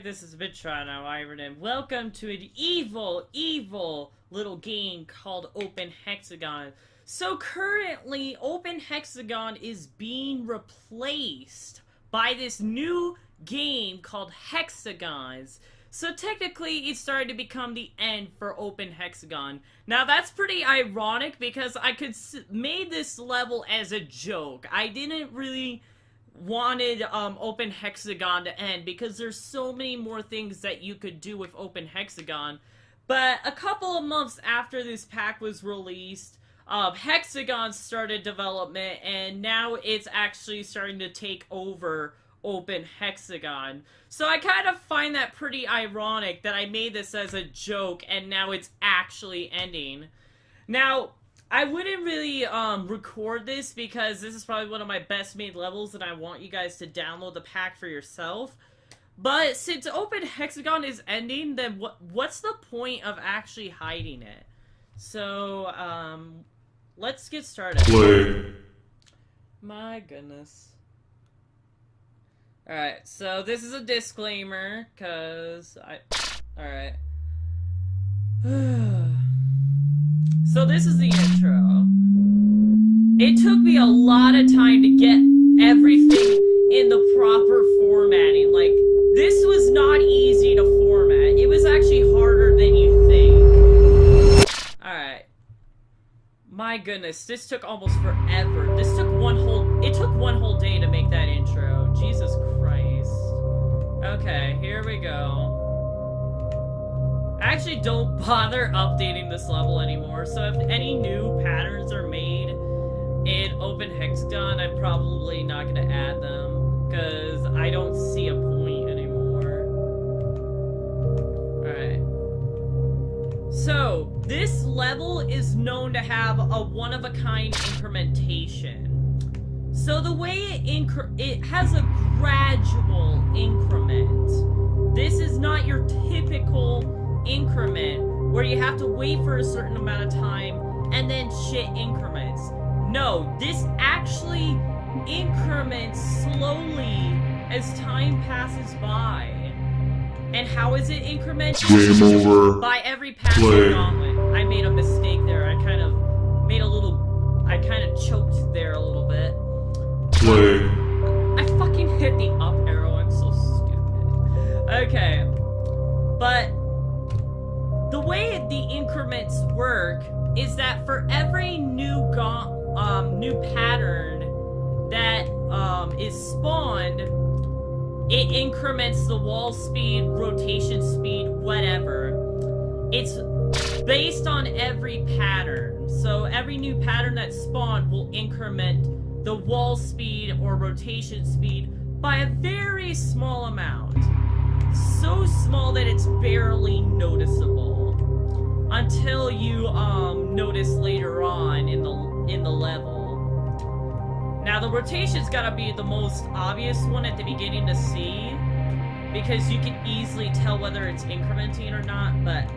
this is Vitrano Iron, and welcome to an evil little game called Open Hexagon. So currently, Open Hexagon is being replaced by this new game called Hexagons. So technically, it's starting to become the end for Open Hexagon. Now that's pretty ironic because I could made this level as a joke. I didn't really wanted Open Hexagon to end because there's so many more things that you could do with Open Hexagon. But a couple of months after this pack was released, Hexagons started development, and now it's actually starting to take over Open Hexagon. So I kind of find that pretty ironic that I made this as a joke and now it's actually ending. Now, I wouldn't really record this because this is probably one of my best made levels and I want you guys to download the pack for yourself. But since Open Hexagon is ending, then what's the point of actually hiding it? So, let's get started. Play. My goodness. Alright, so this is a disclaimer, cause alright. So this is the intro. It took me a lot of time to get everything in the proper formatting. Like, this was not easy to format. It was actually harder than you think. Alright. My goodness, this took almost forever. It took one whole day to make that intro. Jesus Christ. Okay, here we go. I actually don't bother updating this level anymore, so if any new patterns are made in Open Hexagon, I'm probably not going to add them, because I don't see a point anymore. Alright. So, this level is known to have a one-of-a-kind incrementation. So the way it has a gradual increment. This is not your typical increment where you have to wait for a certain amount of time and then shit increments. No, this actually increments slowly as time passes by. And how is it incremented? Game over. By every passing gauntlet. I made a mistake there. I kind of choked there a little bit. Play. I fucking hit the up arrow. I'm so stupid. Okay. But the way the increments work is that for every new pattern that is spawned, it increments the wall speed, rotation speed, whatever. It's based on every pattern. So every new pattern that's spawned will increment the wall speed or rotation speed by a very small amount. So small that it's barely noticeable until you notice later on in the level. Now the rotation's gotta be the most obvious one at the beginning to see, because you can easily tell whether it's incrementing or not, but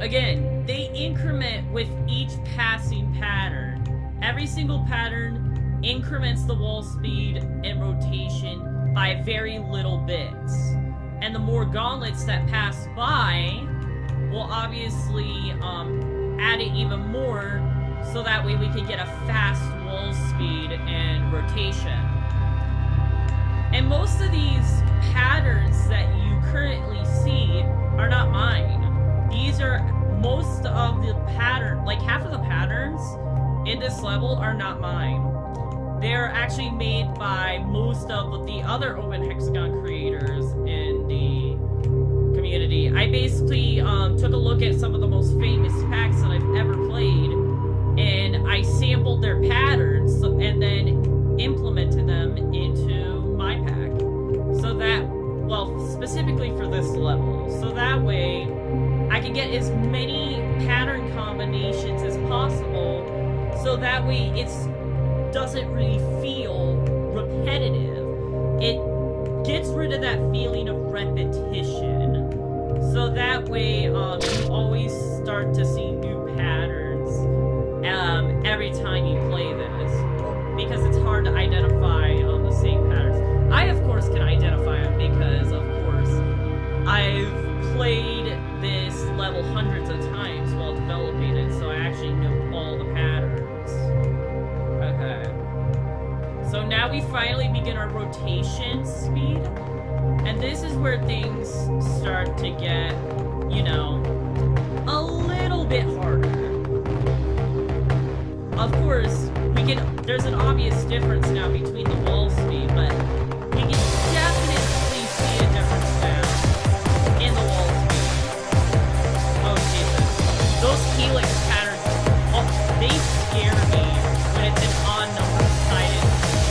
again, they increment with each passing pattern. Every single pattern increments the wall speed and rotation by very little bits. And the more gauntlets that pass by will obviously add it even more, so that way we can get a fast wall speed and rotation. And most of these patterns that you currently see are not mine. These are most of the pattern, like half of the patterns in this level are not mine. They're actually made by most of the other Open Hexagon creators in the community. I basically took a look at some of the most famous packs that I've ever played, and I sampled their patterns and then implemented them into my pack. So that, well, specifically for this level. So that way, I can get as many pattern combinations as possible, so that way it doesn't really feel repetitive. It gets rid of that feeling of repetition. So that way, you always start to see new patterns every time you play this, because it's hard to identify the same patterns. I, of course, can identify them because, of course, level hundreds of times while developing it, so I actually know all the patterns. Okay. So now we finally begin our rotation speed. And this is where things start to get, you know, a little bit harder. Of course, there's an obvious difference now between the wall speed, but we can definitely see a difference now in the wall speed. Oh, Jesus. Those helix patterns, they scare me when it's an odd number sided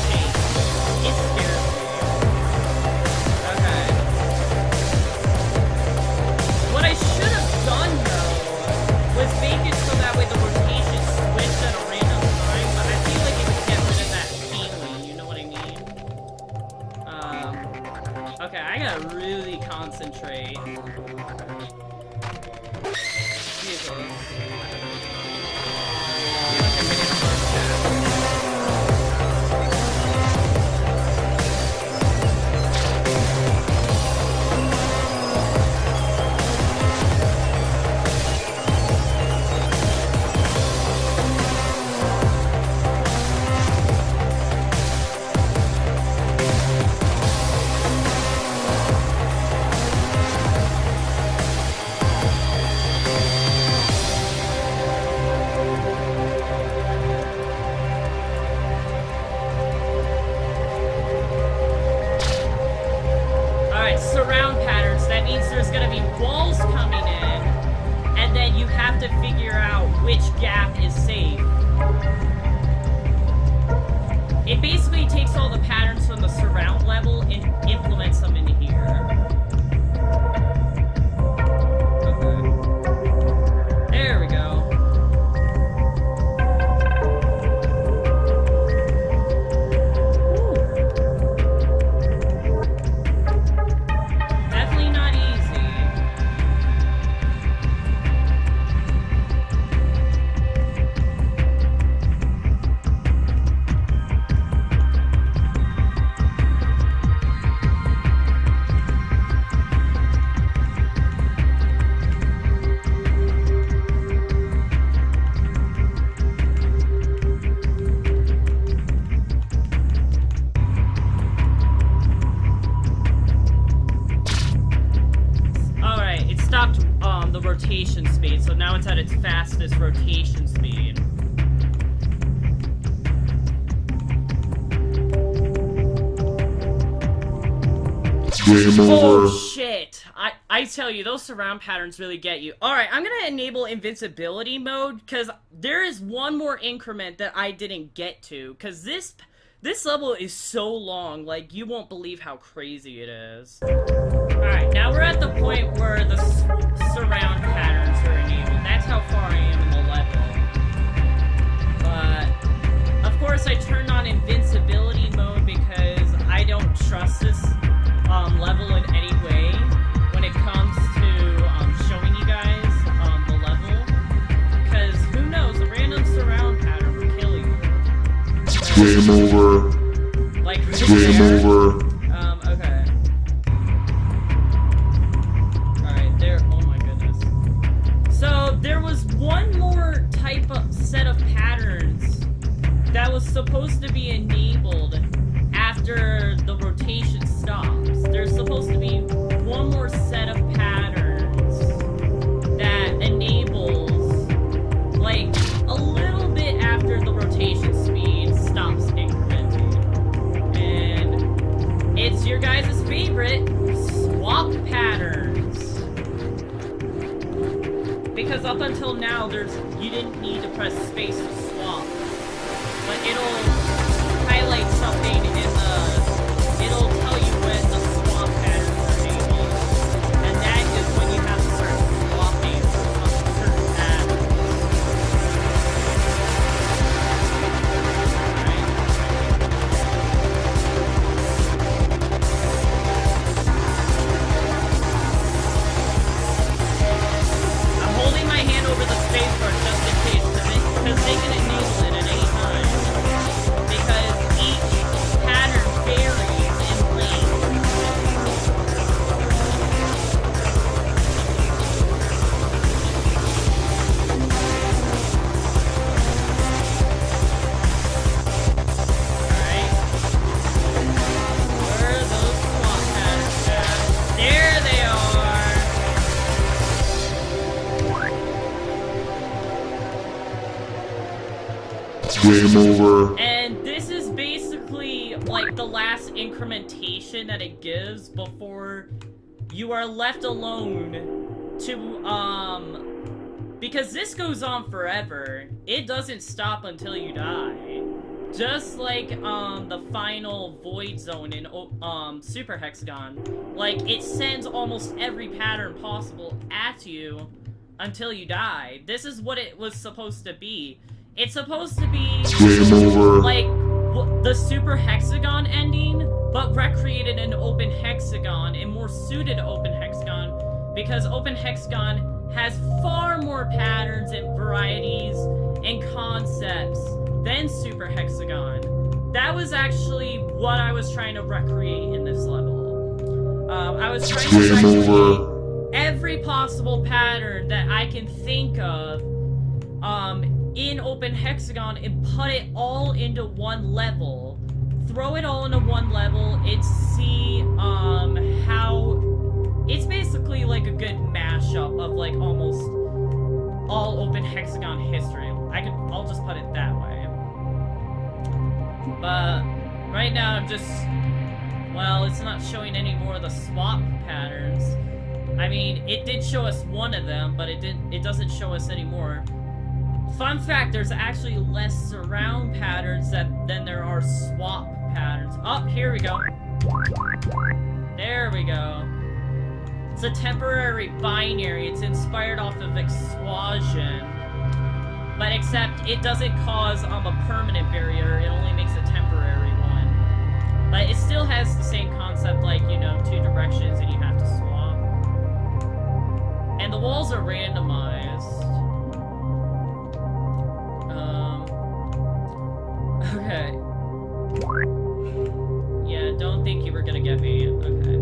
shape. It scares me. Okay. What I should have done, though, was make it so that way the rotation switched at a random time, but I feel like it would get rid of that feeling, you know what I mean? Okay, I gotta really concentrate. Jesus. Surround patterns, that means there's gonna be walls coming in, and then you have to figure out which gap is safe. It basically takes all the patterns from the surround level and implements them into here. Okay. There we go. Rotation speed, so now it's at its fastest rotation speed. Game over. Oh shit! I tell you, those surround patterns really get you. Alright, I'm gonna enable invincibility mode, because there is one more increment that I didn't get to, because this level is so long, like, you won't believe how crazy it is. Alright, now we're at the point where the surround patterns are enabled. That's how far I am in the level. But, of course, I turned on invincibility mode because I don't trust this level in any way when it comes to showing you guys the level. Because, who knows, a random surround pattern will kill you. Game over. Like, Game over. Okay. Alright, there. Oh my goodness. So, there was one more type of set of patterns that was supposed to be enabled after the rotation stops. There's supposed to be one more set of patterns that enables, like, a little bit after the rotation speed stops incrementing. And it's your guys' favorite, swap patterns. Because up until now, you didn't need to press space to swap. But it'll highlight something it'll tell you when the swap patterns are enabled. And that is when you have to start swapping from certain patterns. I'm holding my hand over the spacebar just in case, because they can enable it at any time. Because each pattern varies Game over. And this is basically like the last incrementation that it gives before you are left alone to, because this goes on forever. It doesn't stop until you die. Just like, the final void zone in, Super Hexagon. Like, it sends almost every pattern possible at you until you die. This is what it was supposed to be. It's supposed to be, Game over. like, the Super Hexagon ending, but recreated an Open Hexagon, a more suited Open Hexagon, because Open Hexagon has far more patterns and varieties and concepts than Super Hexagon. That was actually what I was trying to recreate in this level. I was trying to recreate every possible pattern that I can think of in Open Hexagon and put it all into one level. Throw it all into one level and see how... It's basically like a good mashup of like almost all Open Hexagon history. I'll just put it that way. But right now I'm just... Well, it's not showing any more of the swap patterns. I mean, it did show us one of them, but it doesn't show us any more. Fun fact, there's actually less surround patterns than there are swap patterns. Oh, here we go. There we go. It's a temporary binary. It's inspired off of Explosion. But except it doesn't cause a permanent barrier, it only makes a temporary one. But it still has the same concept, like, you know, two directions and you have to swap. And the walls are randomized. Okay. Yeah, don't think you were gonna get me. Okay.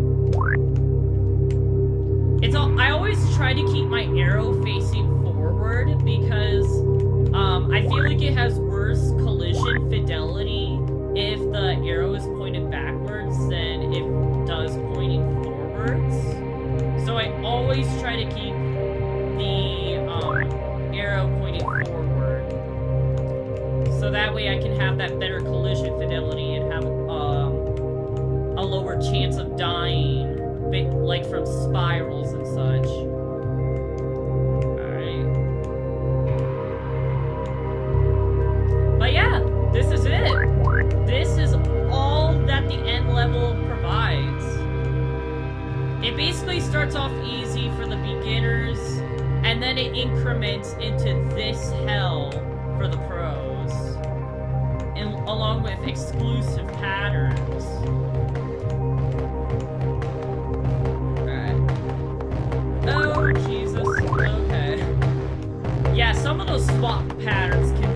I always try to keep my arrow facing forward because I feel like it has worse collision fidelity if the arrow is pointed backwards than it does pointing forwards. So I always try to keep the arrow pointing forward. So that way I can have that better collision fidelity and have a lower chance of dying, like from spirals and such. Alright. But yeah, this is it. This is all that the end level provides. It basically starts off easy for the beginners, and then it increments into this hell for the pros, and along with exclusive patterns. Oh, Jesus. Okay. Yeah, some of those swap patterns can